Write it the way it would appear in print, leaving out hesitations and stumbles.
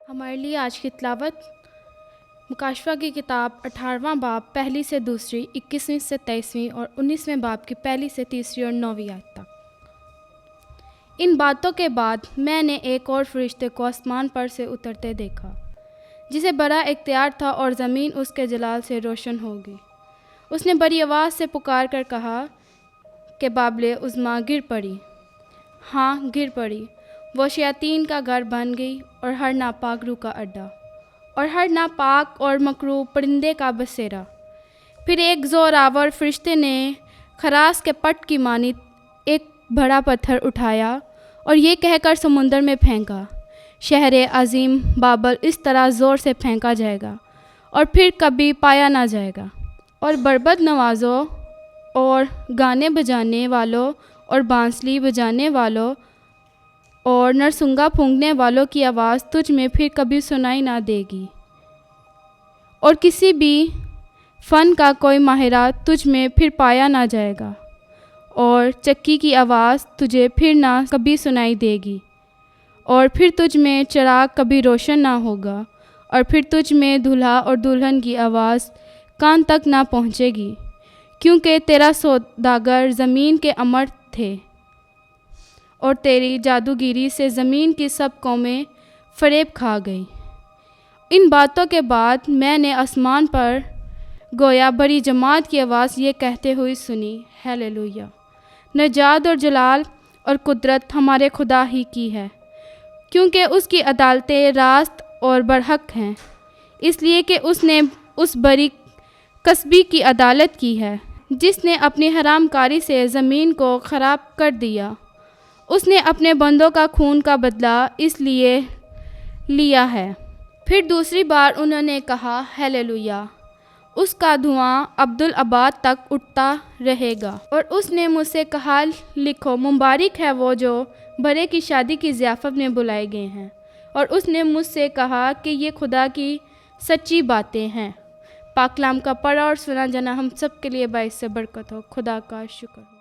हमारे लिए आज की तिलावत मुकाशवा की किताब 18वां बाब पहली से दूसरी, 21वीं से 23वीं और 19वें बाब की पहली से तीसरी और 9वीं आयत तक। इन बातों के बाद मैंने एक और फरिश्ते को आसमान पर से उतरते देखा, जिसे बड़ा इख्तियार था और ज़मीन उसके जलाल से रोशन होगी। उसने बड़ी आवाज़ से पुकार कर कहा कि बाबले उज़्मा गिर पड़ी, हाँ गिर पड़ी, वो शयातीन का घर बन गई और हर नापाक रूह का अड्डा और हर नापाक और मकरूह परिंदे का बसेरा। फिर एक ज़ोरावर फरिश्ते ने खरास के पट की मानित एक बड़ा पत्थर उठाया और ये कहकर समुंदर में फेंका, शहर अज़ीम बाबल इस तरह ज़ोर से फेंका जाएगा और फिर कभी पाया ना जाएगा, और बरबद नवाज़ों और गाने बजाने वालों और बांसुरी बजाने वालों और नरसुंगा फूंकने वालों की आवाज़ तुझ में फिर कभी सुनाई ना देगी, और किसी भी फ़न का कोई माहिरा तुझ में फिर पाया ना जाएगा, और चक्की की आवाज़ तुझे फिर ना कभी सुनाई देगी, और फिर तुझ में चिराग कभी रोशन ना होगा, और फिर तुझ में दूल्हा और दुल्हन की आवाज़ कान तक ना पहुँचेगी, क्योंकि तेरा सौदागर ज़मीन के अमर थे और तेरी जादूगिरी से ज़मीन की सब कौमें फ़रेब खा गई। इन बातों के बाद मैंने आसमान पर गोया बड़ी जमात की आवाज़ ये कहते हुए सुनी, हालेलुया, नजात और जलाल और कुदरत हमारे खुदा ही की है, क्योंकि उसकी अदालतें रास्त और बरहक हैं, इसलिए कि उसने उस बरी कस्बी की अदालत की है जिसने अपनी हरामकारी से ज़मीन को ख़राब कर दिया। उसने अपने बंदों का खून का बदला इसलिए लिया है। फिर दूसरी बार उन्होंने कहा, हालेलुया, उसका धुआं अब्दुल अबाद तक उठता रहेगा। और उसने मुझसे कहा, लिखो, मुबारक है वो जो बरे की शादी की ज़ियाफ़त में बुलाए गए हैं। और उसने मुझसे कहा कि ये खुदा की सच्ची बातें हैं। पाक कलाम का पढ़ा और सुना जाना हम सब के लिए बाइस से बरकत हो। खुदा का शुक्र हो।